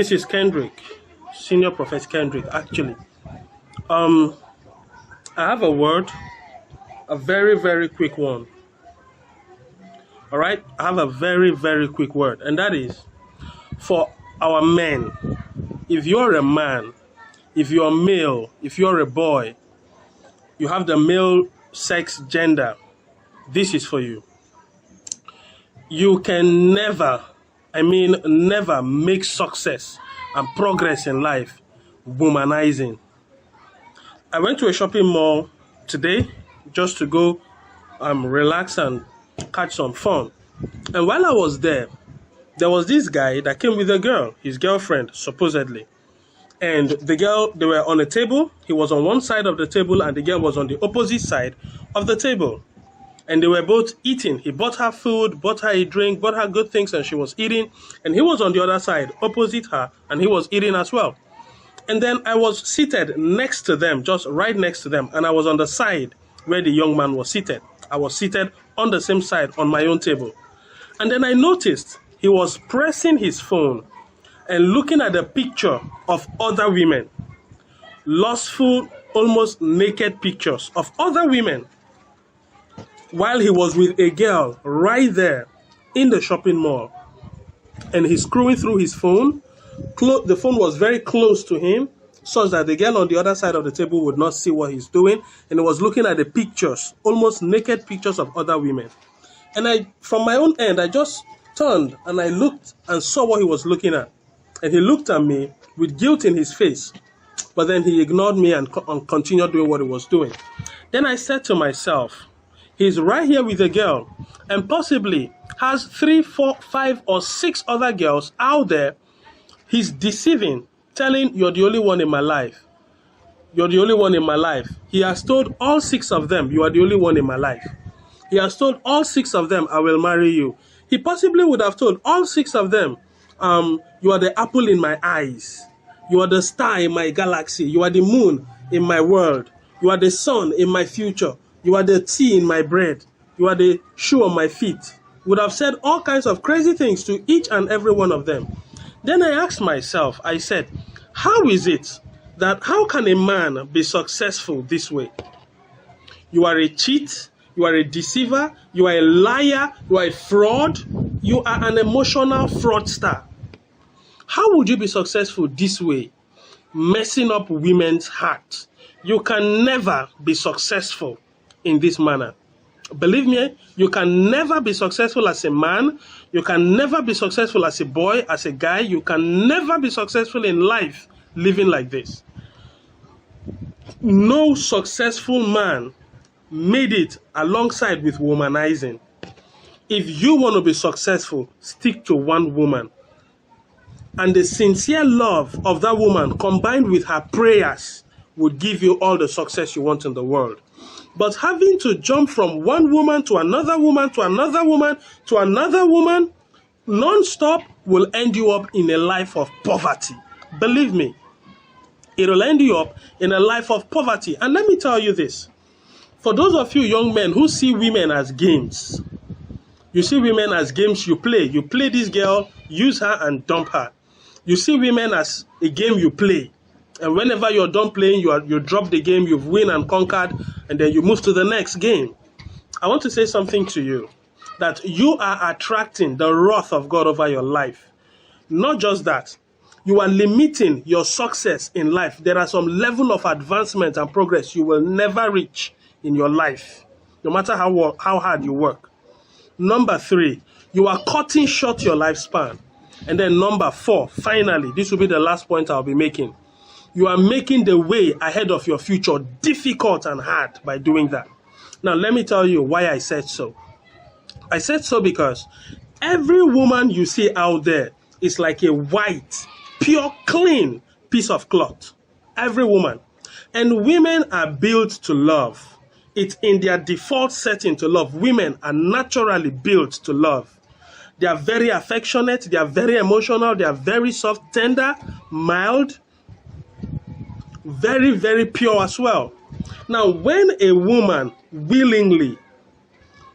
This is Kendrick, Senior Prophet Kendrick, actually. I have a word, a very, very quick one. All right? I have a very, very quick word, and that is for our men. If you're a man, if you're male, if you're a boy, you have the male sex gender, this is for you. You can never make success and progress in life womanizing. I went to a shopping mall today just to go relax and catch some fun. And while I was there was this guy that came with a girl, his girlfriend, supposedly. And the girl, they were on a table. He was on one side of the table and the girl was on the opposite side of the table. And they were both eating. He bought her food, bought her a drink, bought her good things, and she was eating. And he was on the other side, opposite her, and he was eating as well. And then I was seated next to them, just right next to them. And I was on the side where the young man was seated. I was seated on the same side on my own table. And then I noticed he was pressing his phone and looking at the picture of other women. Lustful, almost naked pictures of other women. While he was with a girl right there in the shopping mall. And he's screwing through his phone. The phone was very close to him, such that the girl on the other side of the table would not see what he's doing. And he was looking at the pictures, almost naked pictures of other women. And from my own end, I just turned and I looked and saw what he was looking at. And he looked at me with guilt in his face. But then he ignored me and continued doing what he was doing. Then I said to myself, he's right here with a girl and possibly has 3, 4, 5, or 6 other girls out there. He's deceiving, telling you're the only one in my life. You're the only one in my life. He has told all 6 of them, you are the only one in my life. He has told all 6 of them, I will marry you. He possibly would have told all 6 of them, you are the apple in my eyes. You are the star in my galaxy. You are the moon in my world. You are the sun in my future. You are the tea in my bread. You are the shoe on my feet. Would have said all kinds of crazy things to each and every one of them. Then I asked myself, I said, how can a man be successful this way? You are a cheat, you are a deceiver, you are a liar, you are a fraud, you are an emotional fraudster. How would you be successful this way? Messing up women's hearts. You can never be successful in this manner. Believe me, you can never be successful as a man. You can never be successful as a boy, as a guy. You can never be successful in life living like this. No successful man made it alongside with womanizing. If you want to be successful, stick to one woman. And the sincere love of that woman combined with her prayers would give you all the success you want in the world. But having to jump from one woman to another woman to another woman to another woman non-stop will end you up in a life of poverty. Believe me, it will end you up in a life of poverty. And let me tell you this. For those of you young men who see women as games, you see women as games you play. You play this girl, use her and dump her. You see women as a game you play. And whenever you're done playing, you drop the game, you've win and conquered, and then you move to the next game. I want to say something to you, that you are attracting the wrath of God over your life. Not just that, you are limiting your success in life. There are some level of advancement and progress you will never reach in your life, no matter how hard you work. Number 3, you are cutting short your lifespan. And then number 4, finally, this will be the last point I'll be making. You are making the way ahead of your future difficult and hard by doing that. Now, let me tell you why I said so. I said so because every woman you see out there is like a white, pure, clean piece of cloth. Every woman. And women are built to love. It's in their default setting to love. Women are naturally built to love. They are very affectionate. They are very emotional. They are very soft, tender, mild. Very, very pure as well. Now, when a woman willingly,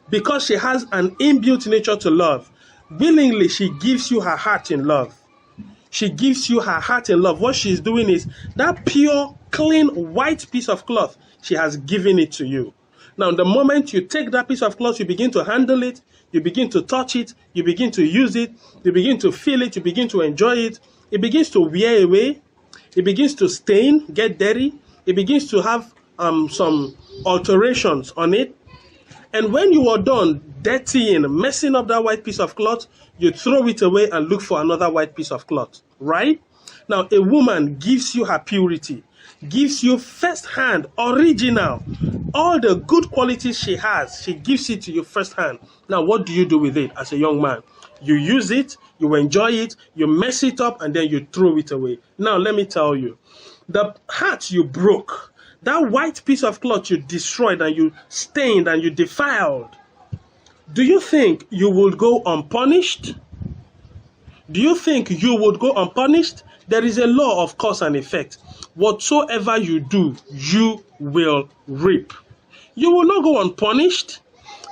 because she has an inbuilt nature to love, willingly she gives you her heart in love. She gives you her heart and love. What she's doing is that pure, clean, white piece of cloth, she has given it to you. Now, the moment you take that piece of cloth, you begin to handle it, you begin to touch it, you begin to use it, you begin to feel it, you begin to enjoy it. It begins to wear away, it begins to stain, get dirty, it begins to have some alterations on it. And when you are done dirtying, messing up that white piece of cloth, you throw it away and look for another white piece of cloth, right? Now, a woman gives you her purity, gives you first-hand, original, all the good qualities she has, she gives it to you first-hand. Now, what do you do with it as a young man? You use it, you enjoy it, you mess it up, and then you throw it away. Now, let me tell you, the heart you broke, that white piece of cloth you destroyed and you stained and you defiled, do you think you would go unpunished? Do you think you would go unpunished? There is a law of cause and effect. Whatsoever you do, you will reap. You will not go unpunished.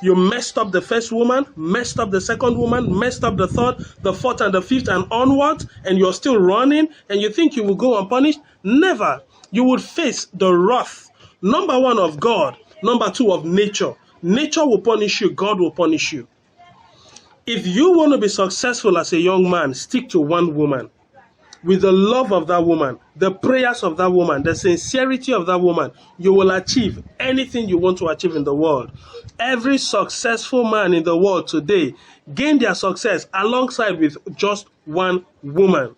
You messed up the first woman, messed up the second woman, messed up the third, the fourth, and the fifth, and onward, and you're still running, and you think you will go unpunished? Never. You would face the wrath, number one, of God, number two, of nature. Nature will punish you, God will punish you. If you want to be successful as a young man, stick to one woman. With the love of that woman, the prayers of that woman, the sincerity of that woman, you will achieve anything you want to achieve in the world. Every successful man in the world today gained their success alongside with just one woman.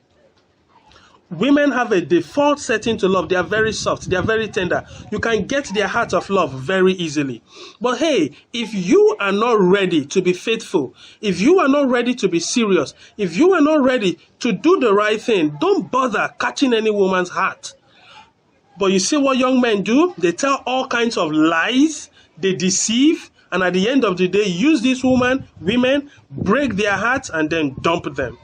Women have a default setting to love. They are very soft. They are very tender. You can get their heart of love very easily. But hey, if you are not ready to be faithful, if you are not ready to be serious, if you are not ready to do the right thing, don't bother catching any woman's heart. But you see what young men do? They tell all kinds of lies. They deceive. And at the end of the day, use these women, break their hearts, and then dump them.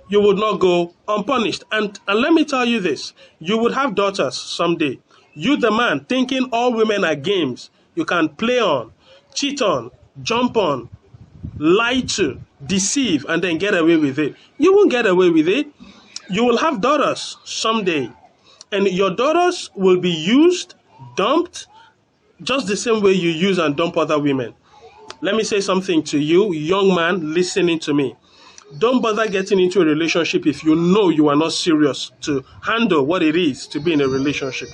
You would not go unpunished. And let me tell you this, you would have daughters someday. You, the man, thinking all women are games you can play on, cheat on, jump on, lie to, deceive, and then get away with it. You won't get away with it. You will have daughters someday, and your daughters will be used, dumped, just the same way you use and dump other women. Let me say something to you, young man listening to me. Don't bother getting into a relationship if you know you are not serious to handle what it is to be in a relationship.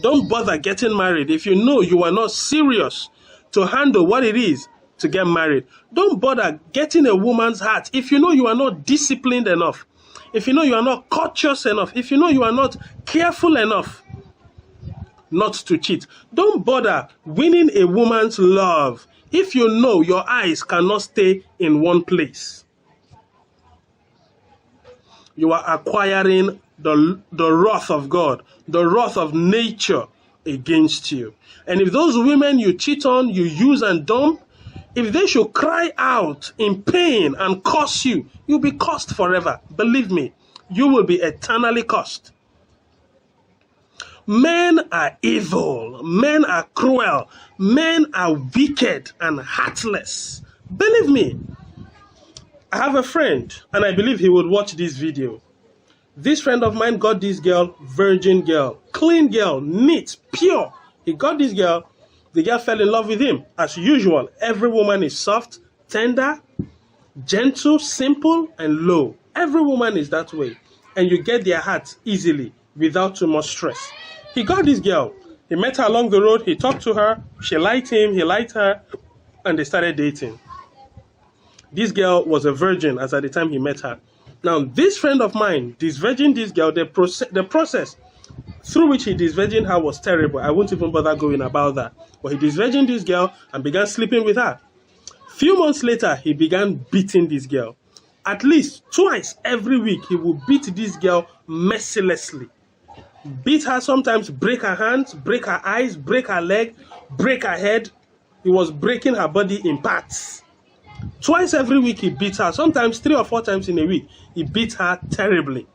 Don't bother getting married if you know you are not serious to handle what it is to get married. Don't bother getting a woman's heart if you know you are not disciplined enough, if you know you are not courteous enough, if you know you are not careful enough not to cheat. Don't bother winning a woman's love if you know your eyes cannot stay in one place. You are acquiring the wrath of God, the wrath of nature against you. And if those women you cheat on, you use and dump, if they should cry out in pain and curse you, you'll be cursed forever. Believe me, you will be eternally cursed. Men are evil, men are cruel, men are wicked and heartless. Believe me. I have a friend, and I believe he would watch this video. This friend of mine got this girl, virgin girl, clean girl, neat, pure. He got this girl. The girl fell in love with him. As usual, every woman is soft, tender, gentle, simple, and low. Every woman is that way. And you get their hearts easily, without too much stress. He got this girl. He met her along the road. He talked to her. She liked him. He liked her. And they started dating. This girl was a virgin as at the time he met her. Now, this friend of mine, disvirgin this girl, the process through which he disvirgined her was terrible. I won't even bother going about that. But he disvirgined this girl and began sleeping with her. Few months later, he began beating this girl. At least twice every week, he would beat this girl mercilessly. Beat her, sometimes break her hands, break her eyes, break her leg, break her head. He was breaking her body in parts. Twice every week he beat her, sometimes 3 or 4 times in a week. He beat her terribly.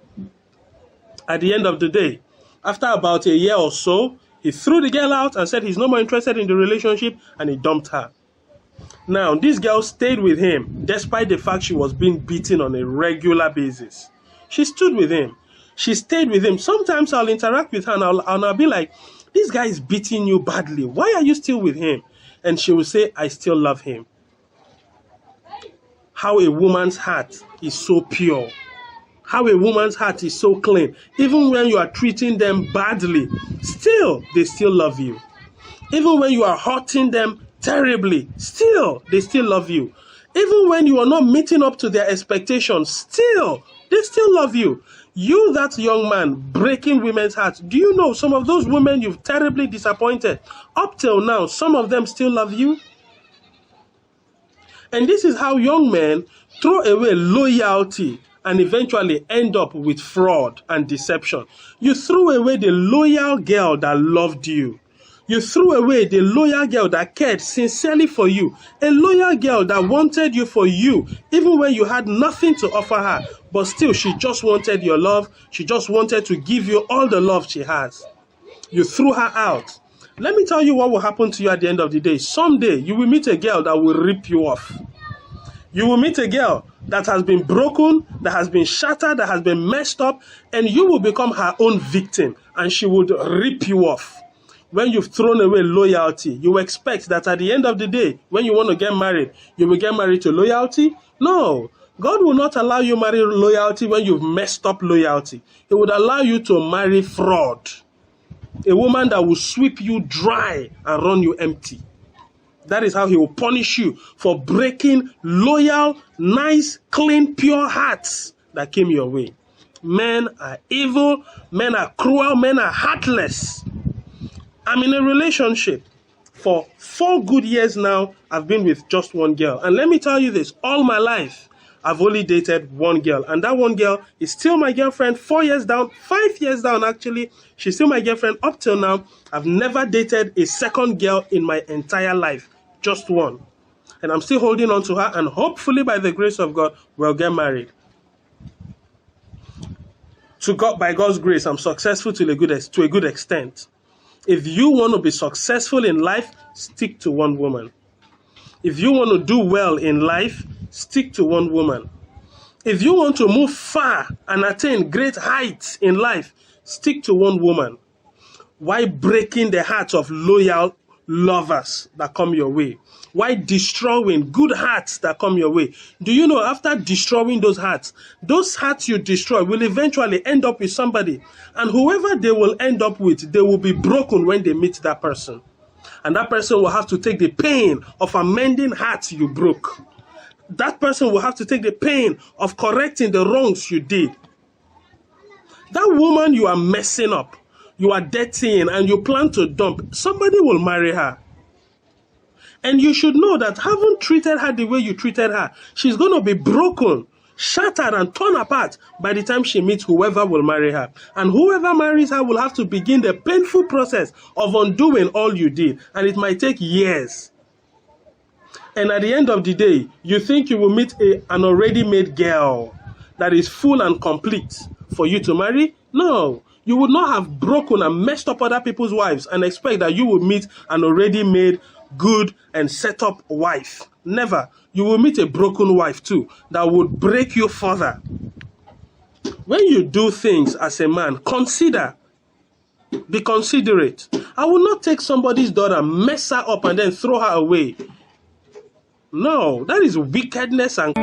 At the end of the day, after about a year or so, he threw the girl out and said he's no more interested in the relationship, and he dumped her. Now, this girl stayed with him despite the fact she was being beaten on a regular basis. She stood with him. She stayed with him. Sometimes I'll interact with her and I'll be like, this guy is beating you badly. Why are you still with him? And she will say, I still love him. How a woman's heart is so pure. How a woman's heart is so clean. Even when you are treating them badly, still, they still love you. Even when you are hurting them terribly, still, they still love you. Even when you are not meeting up to their expectations, still, they still love you. You, that young man, breaking women's hearts, do you know some of those women you've terribly disappointed, up till now, some of them still love you? And this is how young men throw away loyalty and eventually end up with fraud and deception. You threw away the loyal girl that loved you. You threw away the loyal girl that cared sincerely for you. A loyal girl that wanted you for you, even when you had nothing to offer her. But still, she just wanted your love. She just wanted to give you all the love she has. You threw her out. Let me tell you what will happen to you at the end of the day. Someday, you will meet a girl that will rip you off. You will meet a girl that has been broken, that has been shattered, that has been messed up, and you will become her own victim, and she would rip you off. When you've thrown away loyalty, you expect that at the end of the day, when you want to get married, you will get married to loyalty? No. God will not allow you to marry loyalty when you've messed up loyalty. He would allow you to marry fraud. A woman that will sweep you dry and run you empty. That is how he will punish you for breaking loyal, nice, clean, pure hearts that came your way. Men are evil, men are cruel, men are heartless. I'm in a relationship. For 4 good years now, I've been with just one girl. And let me tell you this, all my life, I've only dated one girl. And that one girl is still my girlfriend 4 years down, 5 years down actually. She's still my girlfriend up till now. I've never dated a second girl in my entire life. Just one. And I'm still holding on to her. And hopefully by the grace of God, we'll get married. By God's grace, I'm successful to a good extent. If you want to be successful in life, stick to one woman. If you want to do well in life, stick to one woman. If you want to move far and attain great heights in life, stick to one woman. Why breaking the hearts of loyal lovers that come your way? Why destroying good hearts that come your way? Do you know after destroying those hearts you destroy will eventually end up with somebody. And whoever they will end up with, they will be broken when they meet that person. And that person will have to take the pain of amending hearts you broke. That person will have to take the pain of correcting the wrongs you did. That woman you are messing up, you are dirtying, and you plan to dump, somebody will marry her. And you should know that having treated her the way you treated her, she's going to be broken, shattered, and torn apart by the time she meets whoever will marry her. And whoever marries her will have to begin the painful process of undoing all you did. And it might take years. And at the end of the day, you think you will meet an already made girl that is full and complete for you to marry? No. You would not have broken and messed up other people's wives and expect that you would meet an already made, good, and set up wife. Never. You will meet a broken wife too that would break you further. When you do things as a man, consider. Be considerate. I will not take somebody's daughter, mess her up, and then throw her away. No, that is wickedness and